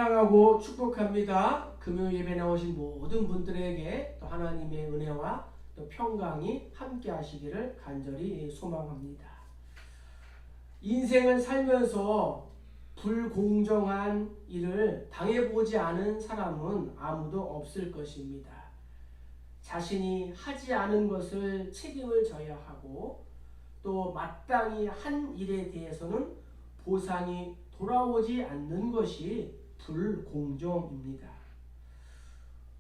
사랑하고 축복합니다. 금요 예배 나오신 모든 분들에게 또 하나님의 은혜와 또 평강이 함께 하시기를 간절히 소망합니다. 인생을 살면서 불공정한 일을 당해보지 않은 사람은 아무도 없을 것입니다. 자신이 하지 않은 것을 책임을 져야 하고 또 마땅히 한 일에 대해서는 보상이 돌아오지 않는 것이 불공정입니다.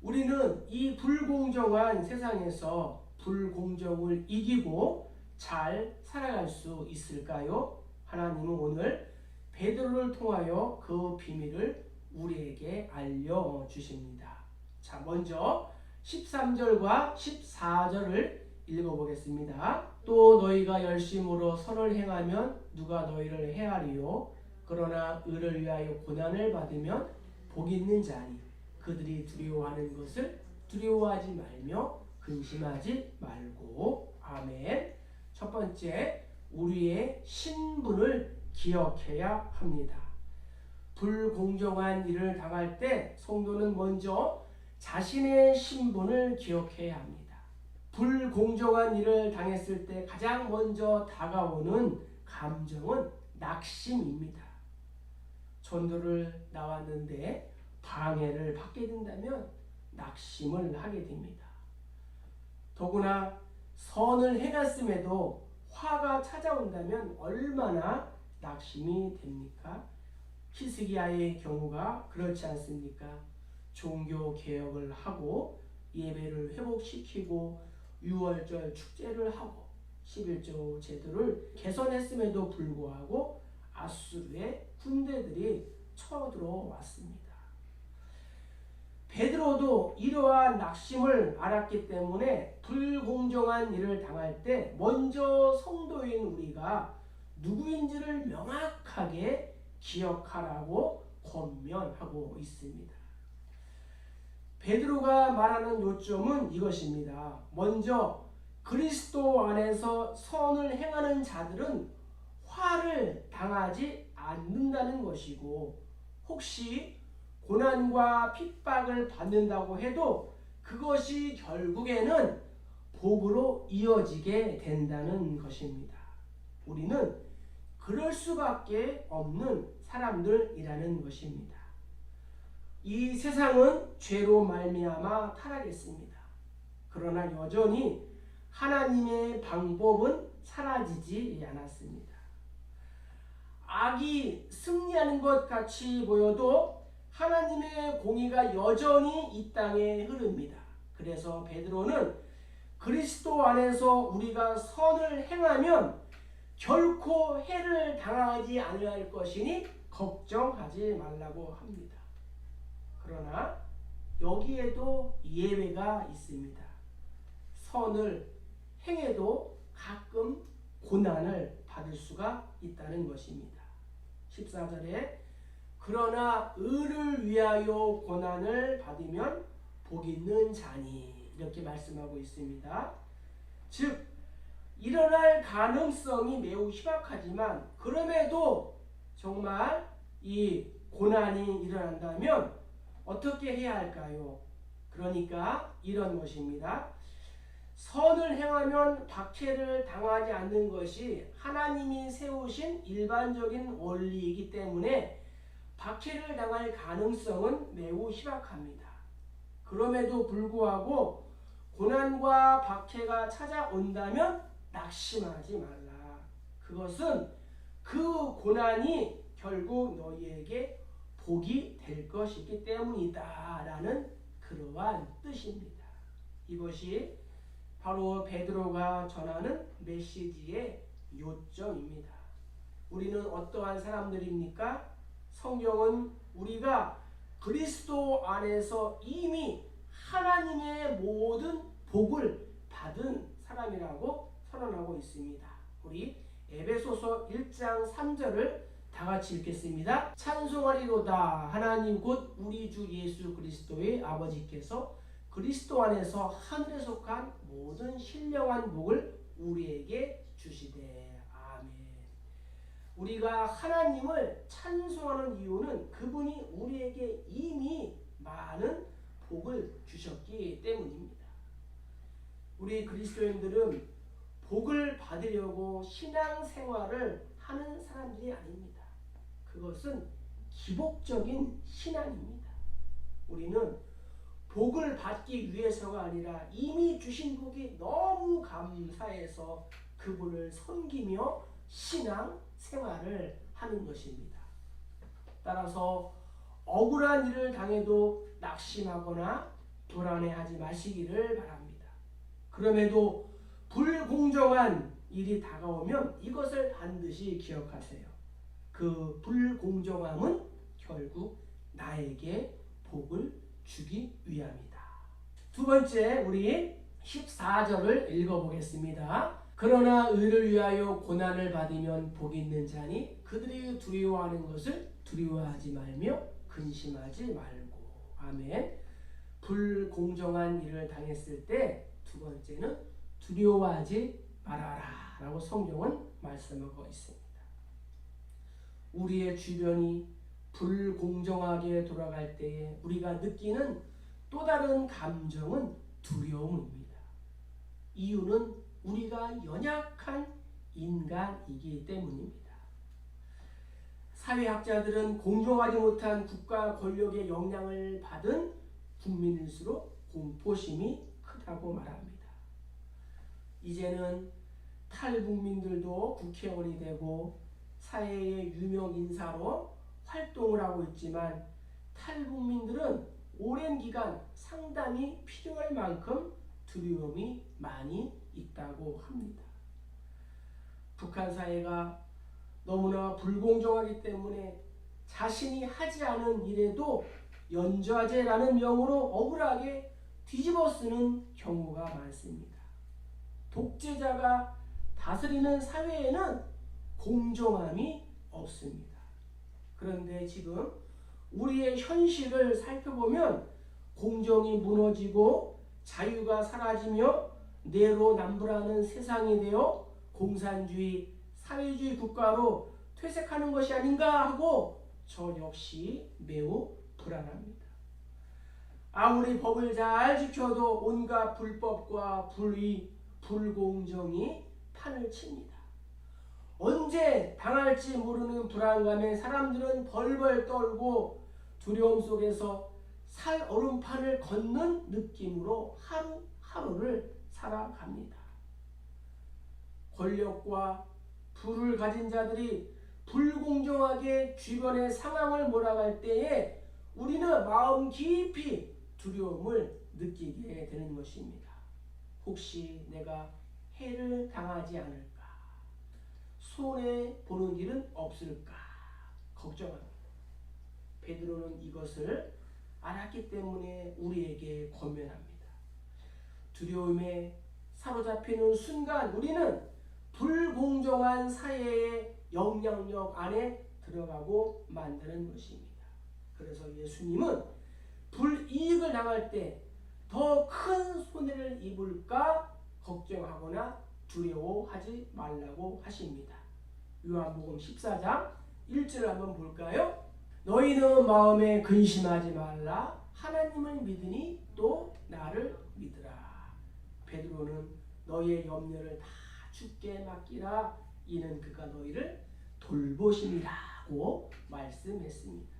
우리는 이 불공정한 세상에서 불공정을 이기고 잘 살아갈 수 있을까요? 하나님은 오늘 베드로를 통하여 그 비밀을 우리에게 알려주십니다. 자, 먼저 13절과 14절을 읽어보겠습니다. 또 너희가 열심으로 선을 행하면 누가 너희를 해하리요? 그러나 의를 위하여 고난을 받으면 복 있는 자니 그들이 두려워하는 것을 두려워하지 말며 근심하지 말고. 아멘. 첫 번째, 우리의 신분을 기억해야 합니다. 불공정한 일을 당할 때 성도는 먼저 자신의 신분을 기억해야 합니다. 불공정한 일을 당했을 때 가장 먼저 다가오는 감정은 낙심입니다. 전도를 나왔는데 방해를 받게 된다면 낙심을 하게 됩니다. 더구나 선을 행했음에도 화가 찾아온다면 얼마나 낙심이 됩니까? 히스기야의 경우가 그렇지 않습니까? 종교 개혁을 하고 예배를 회복시키고 유월절 축제를 하고 11조 제도를 개선했음에도 불구하고 아수르의 군대들이 쳐들어왔습니다. 베드로도 이러한 낙심을 알았기 때문에 불공정한 일을 당할 때 먼저 성도인 우리가 누구인지를 명확하게 기억하라고 권면하고 있습니다. 베드로가 말하는 요점은 이것입니다. 먼저 그리스도 안에서 선을 행하는 자들은 화를 당하지 않는다는 것이고, 혹시 고난과 핍박을 받는다고 해도 그것이 결국에는 복으로 이어지게 된다는 것입니다. 우리는 그럴 수밖에 없는 사람들이라는 것입니다. 이 세상은 죄로 말미암아 타락했습니다. 그러나 여전히 하나님의 방법은 사라지지 않았습니다. 악이 승리하는 것 같이 보여도 하나님의 공의가 여전히 이 땅에 흐릅니다. 그래서 베드로는 그리스도 안에서 우리가 선을 행하면 결코 해를 당하지 않을 것이니 걱정하지 말라고 합니다. 그러나 여기에도 예외가 있습니다. 선을 행해도 가끔 고난을 받을 수가 있다는 것입니다. 14절에 그러나 의를 위하여 고난을 받으면 복 있는 자니 이렇게 말씀하고 있습니다. 즉 일어날 가능성이 매우 희박하지만 그럼에도 정말 이 고난이 일어난다면 어떻게 해야 할까요? 그러니까 이런 것입니다. 선을 행하면 박해를 당하지 않는 것이 하나님이 세우신 일반적인 원리이기 때문에 박해를 당할 가능성은 매우 희박합니다. 그럼에도 불구하고 고난과 박해가 찾아온다면 낙심하지 말라. 그것은 그 고난이 결국 너희에게 복이 될 것이기 때문이다 라는 그러한 뜻입니다. 이것이 바로 베드로가 전하는 메시지의 요점입니다. 우리는 어떠한 사람들입니까? 성경은 우리가 그리스도 안에서 이미 하나님의 모든 복을 받은 사람이라고 선언하고 있습니다. 우리 에베소서 1장 3절을 다 같이 읽겠습니다. 찬송하리로다. 하나님 곧 우리 주 예수 그리스도의 아버지께서 그리스도 안에서 하늘에 속한 모든 신령한 복을 우리에게 주시되. 아멘. 우리가 하나님을 찬송하는 이유는 그분이 우리에게 그리스도인들은 복을 받으려고 신앙생활을 하는 사람들이 아닙니다. 그것은 기복적인 신앙입니다. 우리는 복을 받기 위해서가 아니라 이미 주신 복이 너무 감사해서 그분을 섬기며 신앙생활을 하는 것입니다. 따라서 억울한 일을 당해도 낙심하거나 불안해하지 마시기를 바랍니다. 그럼에도 불공정한 일이 다가오면 이것을 반드시 기억하세요. 그 불공정함은 결국 나에게 복을 주기 위함이다. 두 번째, 우리 14절을 읽어보겠습니다. 그러나 의를 위하여 고난을 받으면 복이 있는 자니 그들이 두려워하는 것을 두려워하지 말며 근심하지 말고. 아멘. 불공정한 일을 당했을 때 두 번째는 두려워하지 말아라 라고 성경은 말씀하고 있습니다. 우리의 주변이 불공정하게 돌아갈 때에 우리가 느끼는 또 다른 감정은 두려움입니다. 이유는 우리가 연약한 인간이기 때문입니다. 사회학자들은 공정하지 못한 국가 권력의 영향을 받은 국민일수록 공포심이 크다고 말합니다. 이제는 탈북민들도 국회의원이 되고 사회의 유명 인사로 활동을 하고 있지만 탈북민들은 오랜 기간 상담이 필요할 만큼 두려움이 많이 있다고 합니다. 북한 사회가 너무나 불공정하기 때문에 자신이 하지 않은 일에도 연좌제라는 명으로 억울하게 뒤집어 쓰는 경우가 많습니다. 독재자가 다스리는 사회에는 공정함이 없습니다. 그런데 지금 우리의 현실을 살펴보면 공정이 무너지고 자유가 사라지며 내로남불하는 세상이 되어 공산주의, 사회주의 국가로 퇴색하는 것이 아닌가 하고 저 역시 매우 불안합니다. 아무리 법을 잘 지켜도 온갖 불법과 불의, 불공정이 판을 칩니다. 언제 당할지 모르는 불안감에 사람들은 벌벌 떨고 두려움 속에서 살얼음판을 걷는 느낌으로 하루하루를 살아갑니다. 권력과 부를 가진 자들이 불공정하게 주변의 상황을 몰아갈 때에 우리는 마음 깊이 두려움을 느끼게 되는 것입니다. 혹시 내가 해를 당하지 않을까? 손해보는 일은 없을까? 걱정합니다. 베드로는 이것을 알았기 때문에 우리에게 권면합니다. 두려움에 사로잡히는 순간 우리는 불공정한 사회의 영향력 안에 들어가고 만드는 것입니다. 그래서 예수님은 불이익을 당할 때 더 큰 손해를 입을까 걱정하거나 두려워하지 말라고 하십니다. 요한복음 14장 1절 한번 볼까요? 너희는 마음에 근심하지 말라. 하나님을 믿으니 또 나를 믿으라. 베드로는 너희의 염려를 다 주께 맡기라. 이는 그가 너희를 돌보심이라고 말씀했습니다.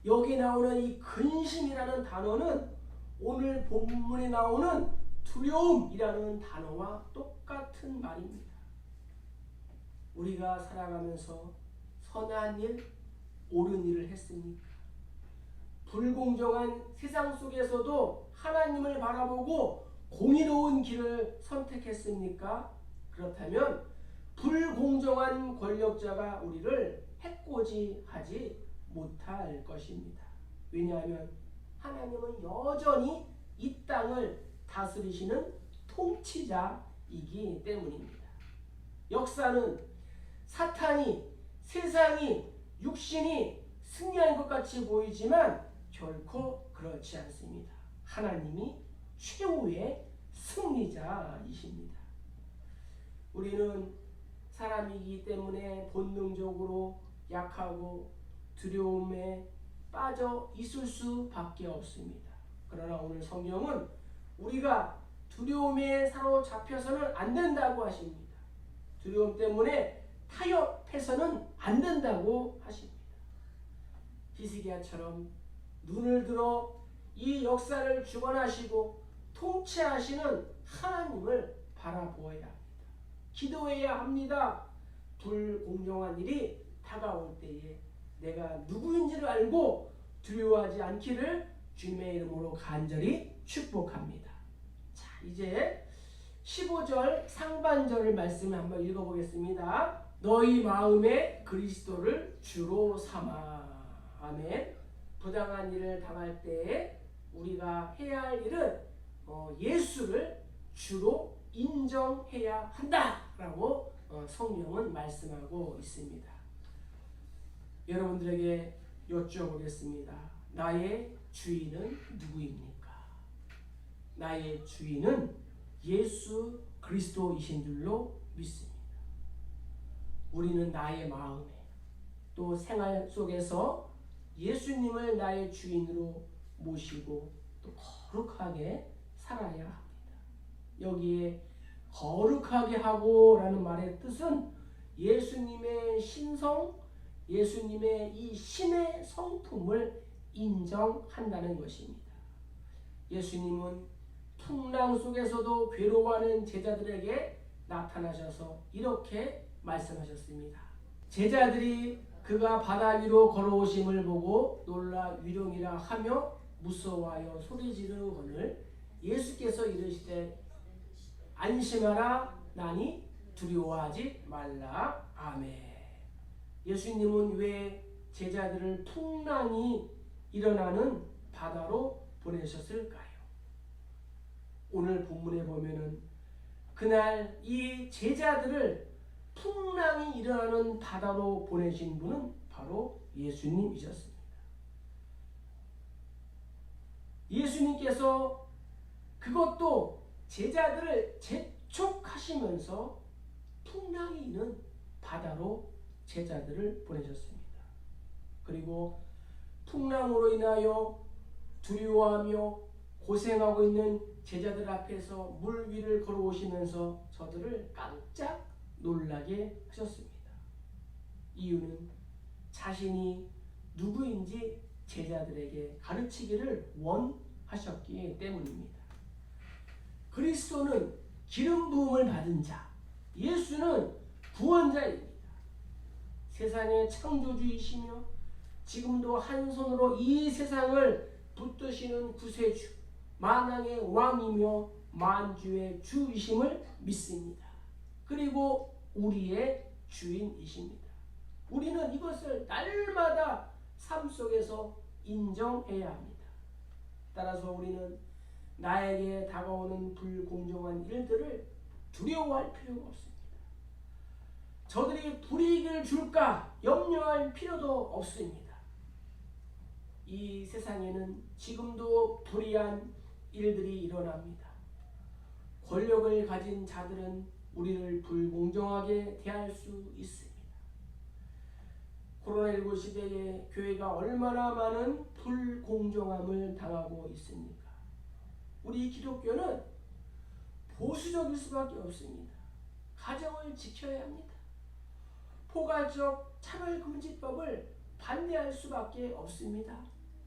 여기 나오는 이 근심이라는 단어는 오늘 본문에 나오는 두려움이라는 단어와 똑같은 말입니다. 우리가 살아가면서 선한 일, 옳은 일을 했습니까? 불공정한 세상 속에서도 하나님을 바라보고 공의로운 길을 선택했습니까? 그렇다면 불공정한 권력자가 우리를 해코지하지 못할 것입니다. 왜냐하면 하나님은 여전히 이 땅을 다스리시는 통치자이기 때문입니다. 역사는 사탄이, 세상이, 육신이 승리한 것 같이 보이지만 결코 그렇지 않습니다. 하나님이 최후의 승리자이십니다. 우리는 사람이기 때문에 본능적으로 약하고 두려움에 빠져 있을 수밖에 없습니다. 그러나 오늘 성경은 우리가 두려움에 사로잡혀서는 안 된다고 하십니다. 두려움 때문에 타협해서는 안 된다고 하십니다. 히스기야처럼 눈을 들어 이 역사를 주관하시고 통치하시는 하나님을 바라보아야 합니다. 기도해야 합니다. 불공정한 일이 다가올 때에 내가 누구인지를 알고 두려워하지 않기를 주님의 이름으로 간절히 축복합니다. 자, 이제 15절 상반절을 말씀을 한번 읽어보겠습니다. 너희 마음에 그리스도를 주로 삼아. 아멘. 부당한 일을 당할 때에 우리가 해야 할 일은 예수를 주로 인정해야 한다라고 성경은 말씀하고 있습니다. 여러분들에게 여쭤보겠습니다. 나의 주인은 누구입니까? 나의 주인은 예수 그리스도이신 줄로 믿습니다. 우리는 나의 마음에 또 생활 속에서 예수님을 나의 주인으로 모시고 또 거룩하게 살아야 합니다. 여기에 거룩하게 하고 라는 말의 뜻은 예수님의 신성, 예수님의 이 신의 성품을 인정한다는 것입니다. 예수님은 풍랑 속에서도 괴로워하는 제자들에게 나타나셔서 이렇게 말씀하셨습니다. 제자들이 그가 바다 위로 걸어오심을 보고 놀라 위룡이라 하며 무서워하여 소리지르거늘 예수께서 이르시되 안심하라 나니 두려워하지 말라. 아멘. 예수님은 왜 제자들을 풍랑이 일어나는 바다로 보내셨을까요? 오늘 본문에 보면은 그날 이 제자들을 풍랑이 일어나는 바다로 보내신 분은 바로 예수님이셨습니다. 예수님께서 그것도 제자들을 재촉하시면서 풍랑이 있는 바다로 제자들을 보내셨습니다. 그리고 풍랑으로 인하여 두려워하며 고생하고 있는 제자들 앞에서 물 위를 걸어오시면서 저들을 깜짝 놀라게 하셨습니다. 이유는 자신이 누구인지 제자들에게 가르치기를 원하셨기 때문입니다. 그리스도는 기름 부음을 받은 자, 예수는 구원자입니다. 세상의 창조주이시며 지금도 한 손으로 이 세상을 붙드시는 구세주, 만왕의 왕이며 만주의 주이심을 믿습니다. 그리고 우리의 주인이십니다. 우리는 이것을 날마다 삶 속에서 인정해야 합니다. 따라서 우리는 나에게 다가오는 불공정한 일들을 두려워할 필요가 없습니다. 저들이 불이익을 줄까 염려할 필요도 없습니다. 이 세상에는 지금도 불의한 일들이 일어납니다. 권력을 가진 자들은 우리를 불공정하게 대할 수 있습니다. 코로나19 시대에 교회가 얼마나 많은 불공정함을 당하고 있습니까? 우리 기독교는 보수적일 수밖에 없습니다. 가정을 지켜야 합니다. 포괄적 차별금지법을 반대할 수밖에 없습니다.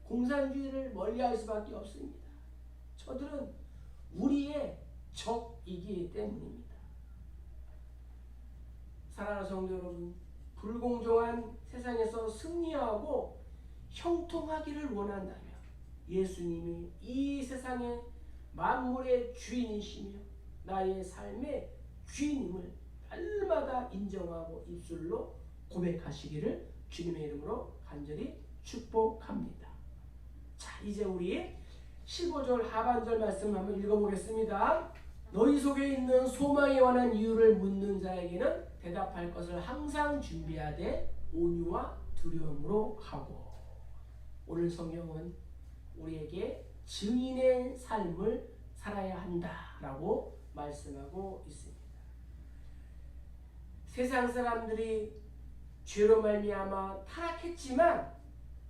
공산주의를 멀리할 수밖에 없습니다. 저들은 우리의 적이기 때문입니다. 사랑하는 성도 여러분, 불공정한 세상에서 승리하고 형통하기를 원한다면 예수님이 이 세상의 만물의 주인이시며 나의 삶의 주인임을 날마다 인정하고 입술로 고백하시기를 주님의 이름으로 간절히 축복합니다. 자, 이제 우리 15절 하반절 말씀 한번 읽어보겠습니다. 너희 속에 있는 소망에 관한 이유를 묻는 자에게는 대답할 것을 항상 준비하되 온유와 두려움으로 하고. 오늘 성경은 우리에게 증인의 삶을 살아야 한다라고 말씀하고 있습니다. 세상 사람들이 죄로 말미암아 타락했지만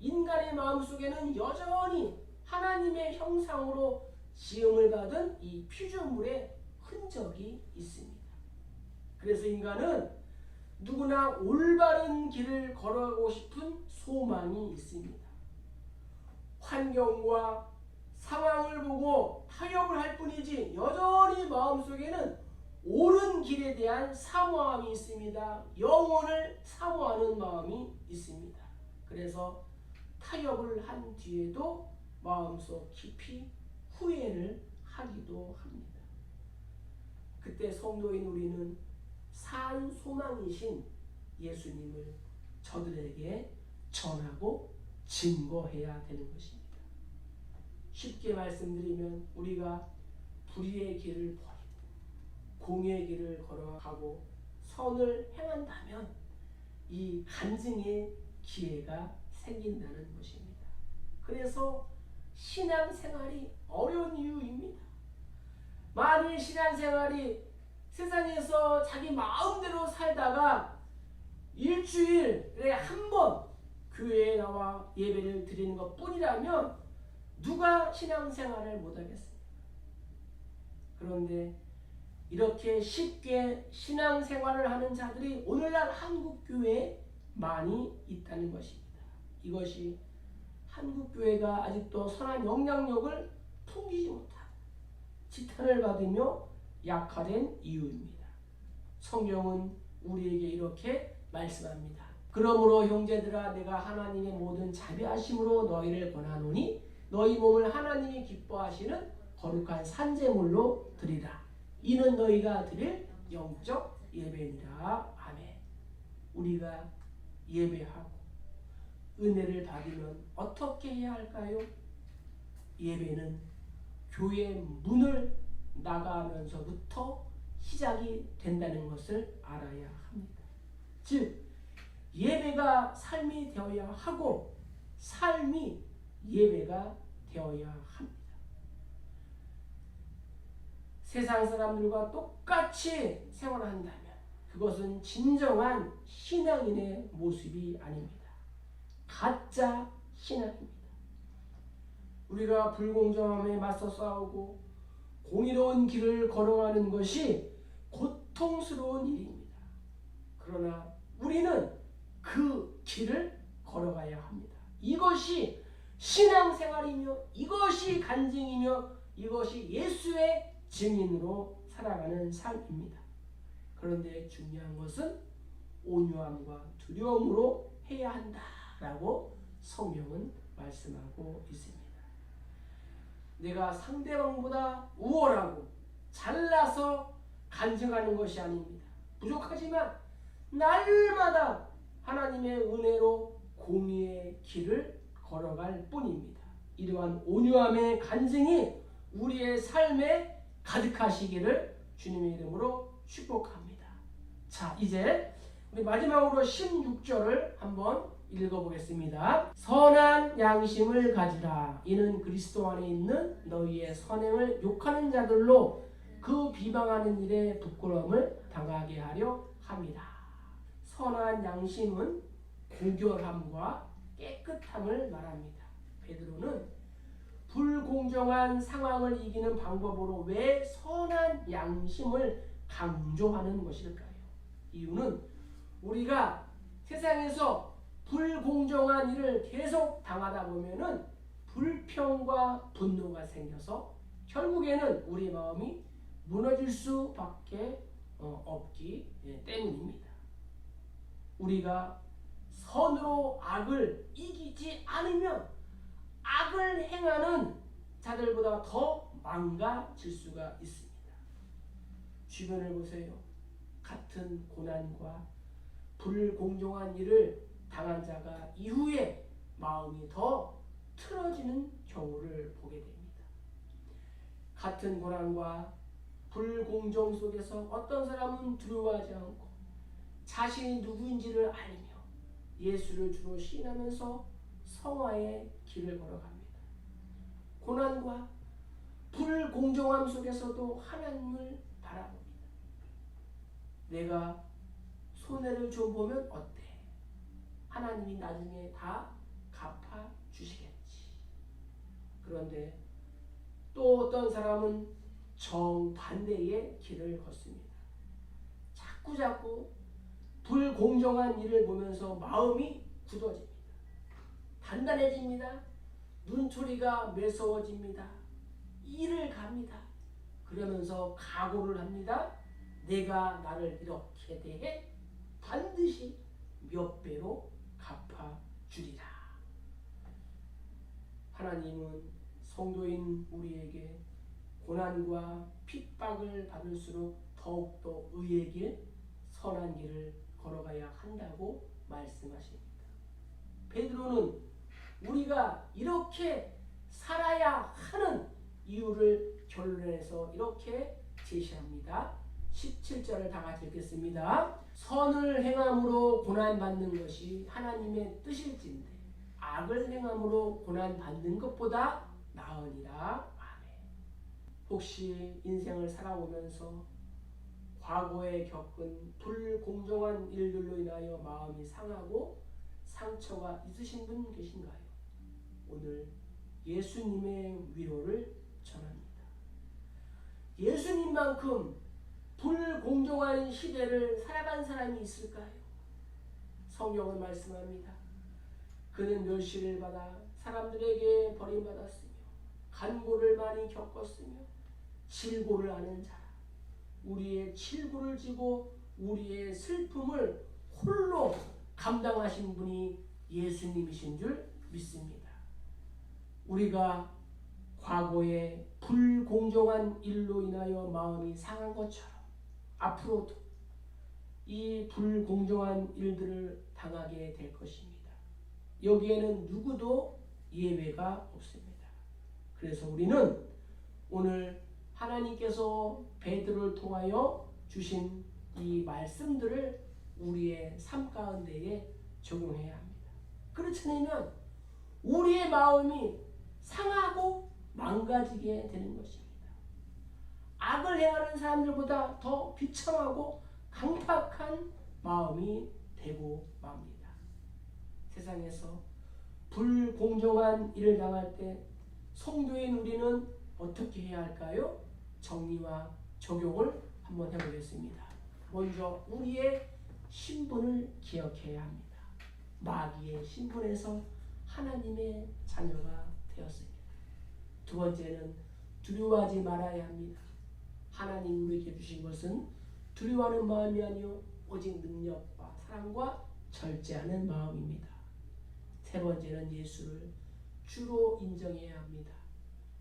인간의 마음속에는 여전히 하나님의 형상으로 시험을 받은 이 피조물의 흔적이 있습니다. 그래서 인간은 누구나 올바른 길을 걸어가고 싶은 소망이 있습니다. 환경과 상황을 보고 타협을 할 뿐이지 여전히 마음속에는 옳은 길에 대한 사모함이 있습니다. 영혼을 사모하는 마음이 있습니다. 그래서 타협을 한 뒤에도 마음속 깊이 후회를 하기도 합니다. 그때 성도인 우리는 산 소망이신 예수님을 저들에게 전하고 증거해야 되는 것입니다. 쉽게 말씀드리면 우리가 불의의 길을 버리고 공의의 길을 걸어가고 선을 행한다면 이 간증의 기회가 생긴다는 것입니다. 그래서 신앙생활이 어려운 이유입니다. 많은 신앙생활이 세상에서 자기 마음대로 살다가 일주일에 한 번 교회에 나와 예배를 드리는 것 뿐이라면 누가 신앙생활을 못하겠습니까? 그런데 이렇게 쉽게 신앙생활을 하는 자들이 오늘날 한국교회에 많이 있다는 것입니다. 이것이 한국교회가 아직도 선한 영향력을 풍기지 못하고 지탄을 받으며 약화된 이유입니다. 성경은 우리에게 이렇게 말씀합니다. 그러므로 형제들아 내가 하나님의 모든 자비하심으로 너희를 권하노니 너희 몸을 하나님이 기뻐하시는 거룩한 산제물로 드리라. 이는 너희가 드릴 영적 예배니라. 아멘. 우리가 예배하고 은혜를 받으면 어떻게 해야 할까요? 예배는 교회 문을 나가면서부터 시작이 된다는 것을 알아야 합니다. 즉 예배가 삶이 되어야 하고 삶이 예배가 되어야 합니다. 세상 사람들과 똑같이 생활한다면 그것은 진정한 신앙인의 모습이 아닙니다. 가짜 신앙입니다. 우리가 불공정함에 맞서 싸우고 공의로운 길을 걸어가는 것이 고통스러운 일입니다. 그러나 우리는 그 길을 걸어가야 합니다. 이것이 신앙생활이며 이것이 간증이며 이것이 예수의 증인으로 살아가는 삶입니다. 그런데 중요한 것은 온유함과 두려움으로 해야 한다라고 성경은 말씀하고 있습니다. 내가 상대방보다 우월하고 잘나서 간증하는 것이 아닙니다. 부족하지만 날마다 하나님의 은혜로 공의의 길을 걸어갈 뿐입니다. 이러한 온유함의 간증이 우리의 삶에 가득하시기를 주님의 이름으로 축복합니다. 자, 이제 우리 마지막으로 16절을 한번 읽어보겠습니다. 선한 양심을 가지라. 이는 그리스도 안에 있는 너희의 선행을 욕하는 자들로 그 비방하는 일에 부끄러움을 당하게 하려 함이라. 선한 양심은 고결함과 깨끗함을 말합니다. 베드로는 불공정한 상황을 이기는 방법으로 왜 선한 양심을 강조하는 것일까요? 이유는 우리가 세상에서 불공정한 일을 계속 당하다 보면은 불평과 분노가 생겨서 결국에는 우리 마음이 무너질 수밖에 없기 때문입니다. 우리가 선으로 악을 이기지 않으면 악을 행하는 자들보다 더 망가질 수가 있습니다. 주변을 보세요. 같은 고난과 불공정한 일을 당한 자가 이후에 마음이 더 틀어지는 경우를 보게 됩니다. 같은 고난과 불공정 속에서 어떤 사람은 두려워하지 않고 자신이 누구인지를 알며 예수를 주로 시인하면서 성화의 길을 걸어갑니다. 고난과 불공정함 속에서도 하나님을 바라봅니다. 내가 손해를 줘보면 어때? 하나님이 나중에 다 갚아주시겠지. 그런데 또 어떤 사람은 정반대의 길을 걷습니다. 자꾸 불공정한 일을 보면서 마음이 굳어집니다. 단단해집니다. 눈초리가 매서워집니다. 일을 갑니다. 그러면서 각오를 합니다. 내가 나를 이렇게 대해 반드시 몇 배로 갚아주리라. 하나님은 성도인 우리에게 고난과 핍박을 받을수록 더욱더 의의 길, 선한 길을 걸어가야 한다고 말씀하십니다. 베드로는 우리가 이렇게 살아야 하는 이유를 결론에서 이렇게 제시합니다. 17절을 다 같이 읽겠습니다. 선을 행함으로 고난받는 것이 하나님의 뜻일진데 악을 행함으로 고난받는 것보다 나으니라. 아멘. 혹시 인생을 살아오면서 과거에 겪은 불공정한 일들로 인하여 마음이 상하고 상처가 있으신 분 계신가요? 오늘 예수님의 위로를 전합니다. 예수님만큼 불공정한 시대를 살아간 사람이 있을까요? 성경은 말씀합니다. 그는 멸시를 받아 사람들에게 버림받았으며 간고를 많이 겪었으며 질고를 아는 자라. 우리의 질고를 지고 우리의 슬픔을 홀로 감당하신 분이 예수님이신 줄 믿습니다. 우리가 과거에 불공정한 일로 인하여 마음이 상한 것처럼 앞으로도 이 불공정한 일들을 당하게 될 것입니다. 여기에는 누구도 예외가 없습니다. 그래서 우리는 오늘 하나님께서 베드로를 통하여 주신 이 말씀들을 우리의 삶 가운데에 적용해야 합니다. 그렇지 않으면 우리의 마음이 상하고 망가지게 되는 것입니다. 악을 행하는 사람들보다 더 비참하고 강팍한 마음이 되고 맙니다. 세상에서 불공정한 일을 당할 때 성도인 우리는 어떻게 해야 할까요? 정리와 적용을 한번 해보겠습니다. 먼저 우리의 신분을 기억해야 합니다. 마귀의 신분에서 하나님의 자녀가 되었습니다. 두 번째는 두려워하지 말아야 합니다. 하나님 우리에게 주신 것은 두려워하는 마음이 아니요 오직 능력과 사랑과 절제하는 마음입니다. 세 번째는 예수를 주로 인정해야 합니다.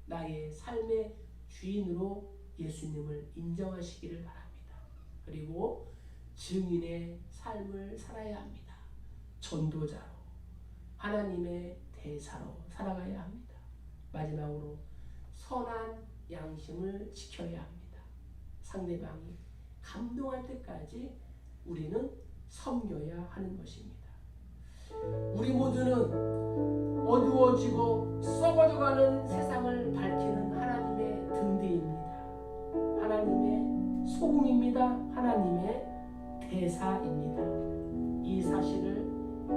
나의 삶의 주인으로 예수님을 인정하시기를 바랍니다. 그리고 증인의 삶을 살아야 합니다. 전도자로 하나님의 대사로 살아가야 합니다. 마지막으로 선한 양심을 지켜야 합니다. 상대방이 감동할 때까지 우리는 섬겨야 하는 것입니다. 우리 모두는 어두워지고 썩어져가는 세상을 밝히는 하나님의 등대입니다. 하나님의 소금입니다. 하나님의 대사입니다. 이 사실을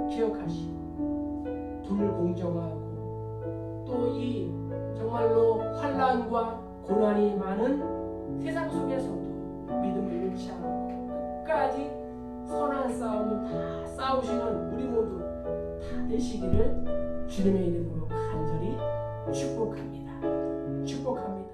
기억하시고 불공정하고 또 이 정말로 환난과 고난이 많은 세상 속에서도 믿음을 잃지 않고 끝까지 선한 싸움을 다 싸우시는 우리 모두 다 되시기를 주님의 이름으로 간절히 축복합니다. 축복합니다.